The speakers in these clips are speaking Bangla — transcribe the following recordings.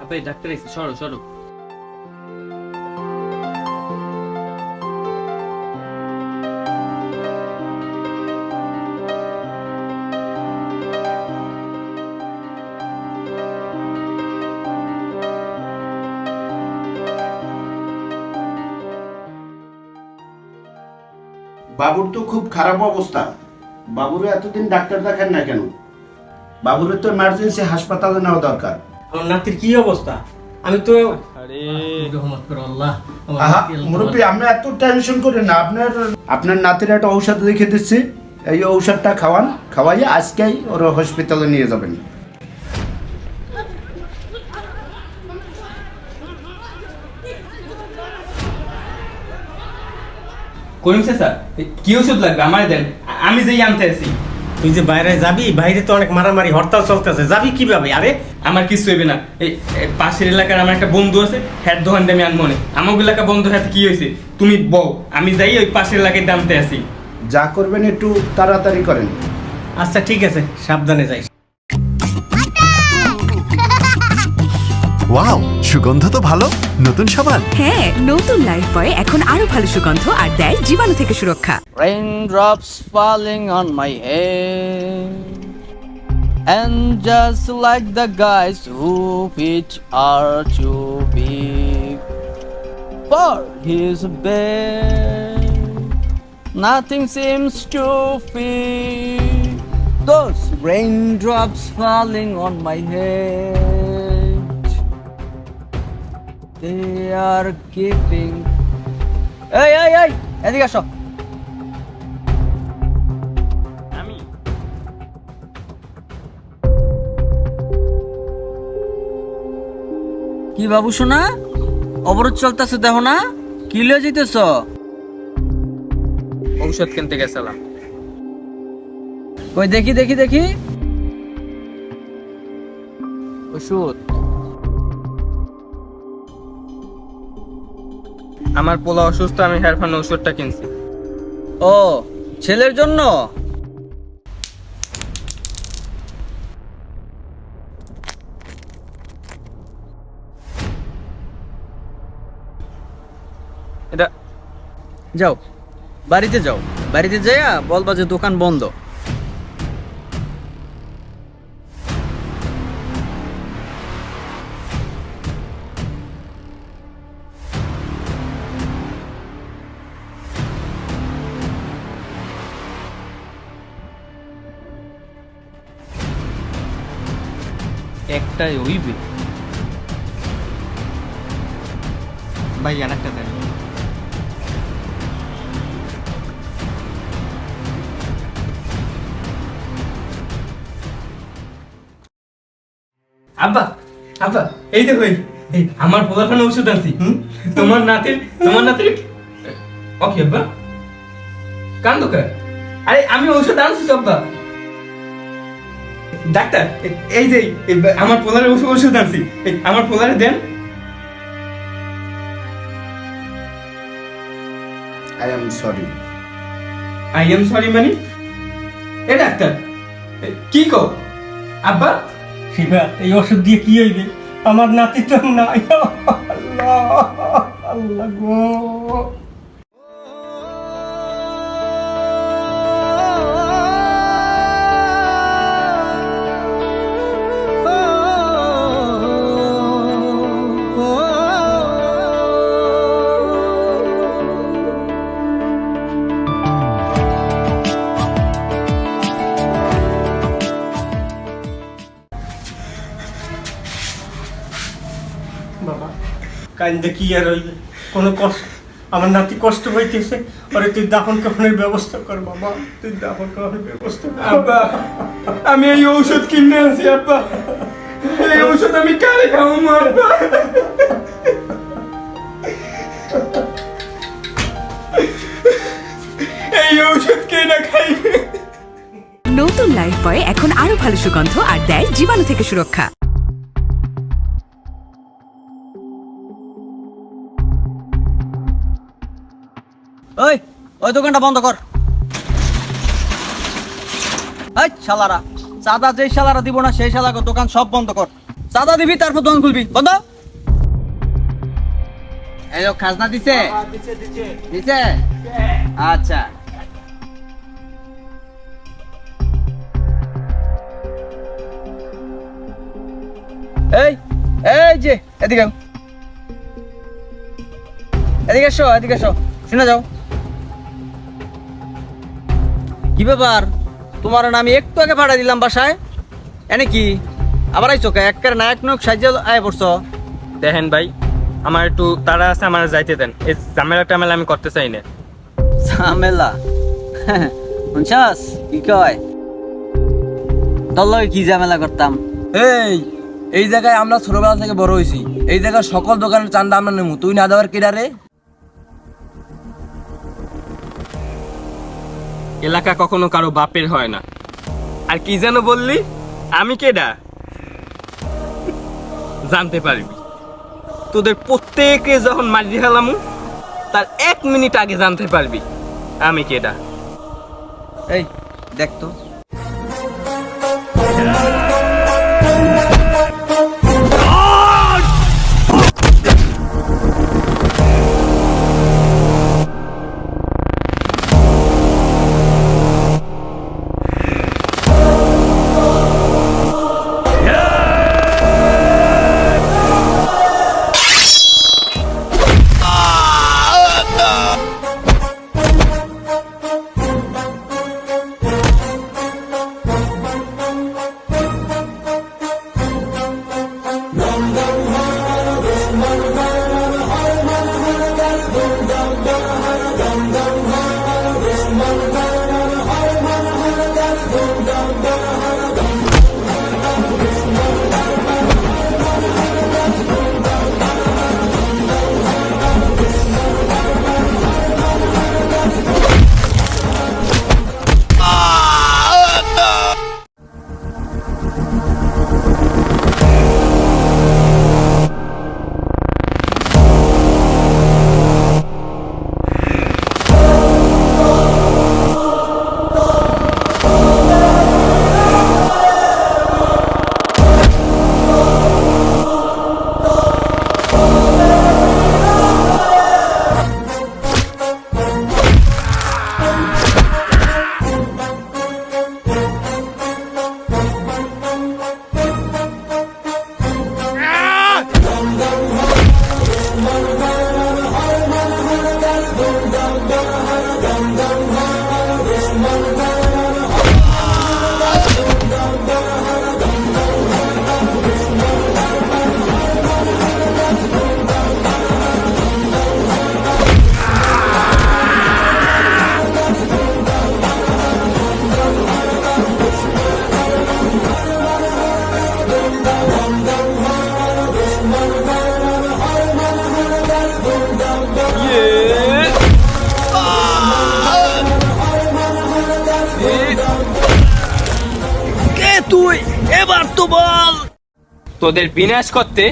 আপা এই ডাক্তার এসে, সরো সরো। বাবুর তো খুব খারাপ অবস্থা। বাবুরে এতদিন ডাক্তার দেখান না কেন? বাবুরের তো এমার্জেন্সি হাসপাতালে নেওয়া দরকার। আমার নাতির কি অবস্থা? আমি তো রহমত করো আল্লাহ। আহা মুরব্বী, আমরা এত টেনশন করেন না। আপনার নাতির একটা ঔষধ লিখে দিচ্ছি, এই ঔষধটা খাওয়াইয়ে আজকেই ওর হসপিটালে নিয়ে যাবেন। করিম স্যার, কি ওষুধ লাগবে আমারে দেন, আমি যেই আনতে আসি। তুই যে বাইরে যাবি, বাইরে তো অনেক মারামারি হরতাল চলতেছে, যাবি কিভাবে? আরে আমার কিছু হইবে না। এই পাশের এলাকার আমার একটা বন্ধু আছে, হ্যাট দোকান দিয়ে আমি আনবো না। আমার এলাকা বন্ধু হাতে কি হয়েছে তুমি বউ, আমি যাই ওই পাশের এলাকায় দামতে আসি। যা করবেন একটু তাড়াতাড়ি করেন। আচ্ছা ঠিক আছে, সাবধানে যাইস। ওয়াও, সুগন্ধ তো ভালো। নতুন সাবান। হ্যাঁ, নতুন লাইফবয় এখন আরো ভালো সুগন্ধ আর দেয় জীবাণু থেকে সুরক্ষা। Raindrops falling on my head, and just like the guys who pitch are too big for his bed, nothing seems to fit. Those raindrops falling on my head, they are keeping. Hey, hey, hey! এদিকে আসো। কি বাবু সোনা, অবরোধ চলতেছে দেখো না, কি লিয়ে যেতেছ? ঔষধ কিনতে গেছিলাম। কই দেখি দেখি দেখি ওষুধ। আমার পোলা অসুস্থ, আমি হেরফান ওষুধটা কিনছি। ও, ছেলের জন্য? এটা যাও বাড়িতে যাও, বাড়িতে যাইয়া বলবা যে দোকান বন্ধ। একটাই হইবে ভাই, আর একটা দেন। আব্বা আব্বা, এই দেখো, এই আমার পোলাখানে ওষুধ আনছি। তোমার নাতির ওকে আব্বা, কান দোকা। আরে আমি ওষুধ আনছি তো আব্বা। ডাক্তার, এই যে আমার পোলারে ওষুধ আনছি, আমার পোলারে দেন। I am sorry. I am sorry মানে? এ ডাক্তার কি কো আব্বা? শিবা, এই ওষুধ দিয়ে কি হইবে? আমার নাতি তো নাই। আল্লাহ আল্লাহ গো। বাবা, কান্দে কি আর হইবে? কোনো কষ্ট, আমার নাতি কষ্ট হইতেছে। আরে তুই দাফন কাফনের ব্যবস্থা কর বাবা, তুই দাফন কাফনের ব্যবস্থা কর। আব্বা, আমি এই ঔষধ কিনে আনছি আব্বা। এই ঔষধ আমি কারে খাবো আব্বা? এই ঔষধ কে না খাইবে? নতুন লাইফবয় এখন আরো ভালো সুগন্ধ আর দেয় জীবাণু থেকে সুরক্ষা। ওই ওই দোকানটা বন্ধ কর। এই শালারা, চাঁদা যেই শালারা দিব না সেই শালাকে দোকান সব বন্ধ কর। চাঁদা দিবি তারপর দোকান খুলবি বন্ধ। এই লোক খাজনা দিছে? দিছে? আচ্ছা। এই এই যে এদিকে আও। এদিকে এসো, এদিকে এসো, শুনে যাও। কি ব্যাপার, তোমার না আমি একটু আগে ভাড়া দিলাম বাসায়, এনে কি আবার আইছো কে? একের নায়ক নায়ক সাহায্য আয় পড়ছো। দেখেন ভাই, আমার একটু তাড়া আছে, আমার যাইতে দেন। এই ঝামেলা টামেলা আমি করতে চাই না। ঝামেলা শুনছাস কি কয়? তোর লগে কি ঝামেলা করতাম? এই জায়গায় আমরা ছোটবেলা থেকে বড় হয়েছি, এই জায়গায় সকল দোকানের চান্দা আমরা নেবো, তুই না দেওয়ার কেডারে? এলাকা কখনো কারো বাপের হয় না। আর কি যেন বললি, আমি কেডা জানতে পারবি। তোদের প্রত্যেকে যখন মারি ফেলামু তার 1 মিনিট আগে জানতে পারবি আমি কেডা। এই দেখ তো, তুই এবার তো বল। তোদের বিনাশ করতে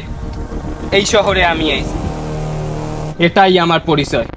এই শহরে আমি আইছি, এটাই আমার পরিচয়।